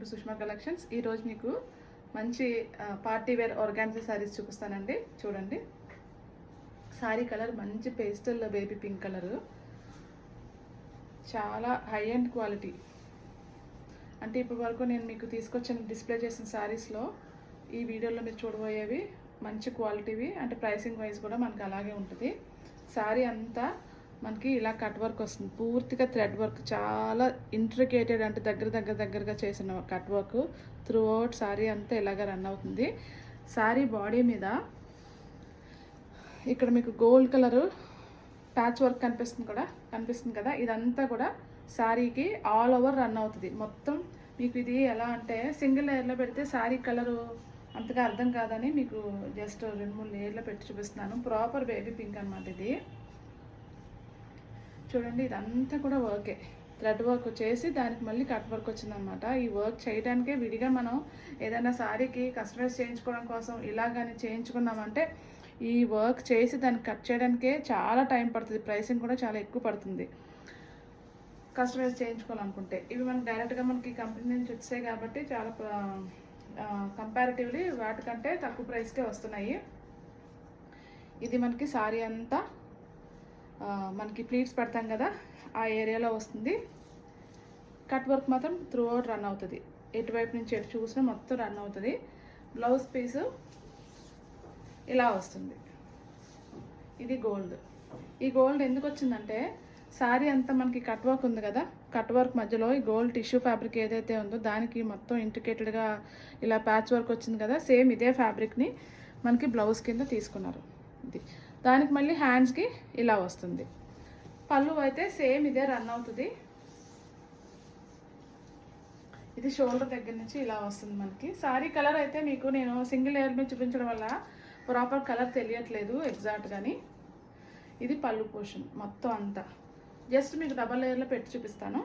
To Sushma collections. ఈరోజు మీకు మంచి పార్టీ వేర్ ఆర్గాన్జా శారీస్ చూపిస్తానండి. చూడండి, శారీ కలర్ మంచి పేస్టల్ బేబీ పింక్ కలరు, చాలా హై అండ్ క్వాలిటీ. అంటే ఇప్పటి వరకు నేను మీకు తీసుకొచ్చిన డిస్ప్లే చేసిన శారీస్లో ఈ వీడియోలో మీరు చూడబోయేవి మంచి క్వాలిటీవి, అంటే ప్రైసింగ్ వైజ్ కూడా మనకి అలాగే ఉంటుంది. శారీ అంతా మనకి ఇలా కట్ వర్క్ వస్తుంది, పూర్తిగా థ్రెడ్ వర్క్, చాలా ఇంట్రికేటెడ్, అంటే దగ్గరగా చేసిన cut work through out sari అంతా ఇలాగ రన్ అవుతుంది. శారీ బాడీ మీద ఇక్కడ మీకు గోల్డ్ కలరు ప్యాచ్ వర్క్ కనిపిస్తుంది కదా, ఇదంతా కూడా శారీకి ఆల్ ఓవర్ రన్ అవుతుంది మొత్తం. మీకు ఇది ఎలా అంటే సింగిల్ లేయర్లో పెడితే శారీ కలరు అంతగా అర్థం కాదని మీకు జస్ట్ 2-3 లేయర్లో పెట్టి చూపిస్తున్నాను. ప్రాపర్ బేబీ పింక్ అనమాట ఇది. చూడండి, ఇదంతా కూడా వర్కే, థ్రెడ్ వర్క్ చేసి దానికి మళ్ళీ కట్ వర్క్ వచ్చిందనమాట. ఈ వర్క్ చేయడానికే విడిగా మనం ఏదైనా శారీకి కస్టమైజ్ చేయించుకోవడం కోసం ఇలా కానీ చేయించుకున్నామంటే ఈ వర్క్ చేసి దాన్ని కట్ చేయడానికే చాలా టైం పడుతుంది, ప్రైసింగ్ కూడా చాలా ఎక్కువ పడుతుంది కస్టమైజ్ చేయించుకోవాలనుకుంటే. ఇవి మనకి డైరెక్ట్గా మనకి కంపెనీ నుంచి వచ్చాయి కాబట్టి చాలా కంపారిటివ్లీ వాటికంటే తక్కువ ప్రైస్కే వస్తున్నాయి. ఇది మనకి శారీ అంతా మనకి ప్లీట్స్ పెడతాం కదా, ఆ ఏరియాలో వస్తుంది. కట్ వర్క్ మాత్రం త్రూ అవుట్ రన్ అవుతుంది, ఎటువైపు నుంచి ఎటు చూసినా మొత్తం రన్ అవుతుంది. బ్లౌజ్ పీసు ఇలా వస్తుంది. ఇది గోల్డ్. ఈ గోల్డ్ ఎందుకు వచ్చిందంటే శారీ అంతా మనకి కట్ వర్క్ ఉంది కదా, కట్ వర్క్ మధ్యలో ఈ గోల్డ్ టిష్యూ ఫ్యాబ్రిక్ ఏదైతే ఉందో దానికి మొత్తం ఇంట్రికేటెడ్గా ఇలా ప్యాచ్ వర్క్ వచ్చింది కదా, సేమ్ ఇదే ఫ్యాబ్రిక్ని మనకి బ్లౌజ్ కింద తీసుకున్నారు. ఇది దానికి మళ్ళీ హ్యాండ్స్కి ఇలా వస్తుంది. పళ్ళు అయితే సేమ్ ఇదే రన్ అవుతుంది. ఇది షోల్డర్ దగ్గర నుంచి ఇలా వస్తుంది మనకి. శారీ కలర్ అయితే మీకు నేను సింగిల్ లేయర్ మీద చూపించడం వల్ల ప్రాపర్ కలర్ తెలియట్లేదు ఎగ్జాక్ట్గాని. ఇది పళ్ళు పోర్షన్ మొత్తం అంతా. జస్ట్ మీకు డబల్ లేయర్లో పెట్టి చూపిస్తాను,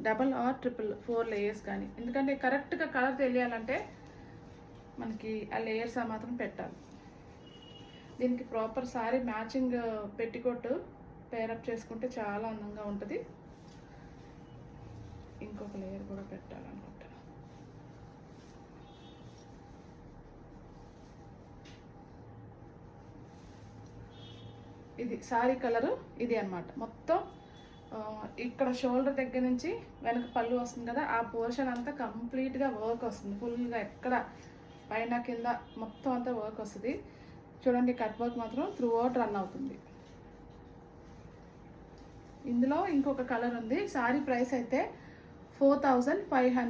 డబల్ ఆర్ ట్రిపుల్ 4 లేయర్స్ కానీ, ఎందుకంటే కరెక్ట్గా కలర్ తెలియాలంటే మనకి ఆ లేయర్స్ మాత్రం పెట్టాలి. దీనికి proper sari matching petticoat pair up చేసుకుంటే చాలా అందంగా ఉంటుంది. ఇంకొక లేయర్ కూడా పెట్టాలనుకుంటా. ఇది శారీ కలరు ఇది అనమాట. మొత్తం ఇక్కడ షోల్డర్ దగ్గర నుంచి వెనక పళ్ళు వస్తుంది కదా, ఆ పోర్షన్ అంతా కంప్లీట్గా వర్క్ వస్తుంది ఫుల్గా, ఎక్కడ పైన కింద మొత్తం అంతా వర్క్ వస్తుంది. చూడండి, కట్ వర్క్ మాత్రం త్రూ అవుట్ రన్ అవుతుంది. ఇందులో ఇంకొక కలర్ ఉంది. శారీ ప్రైస్ అయితే 4500.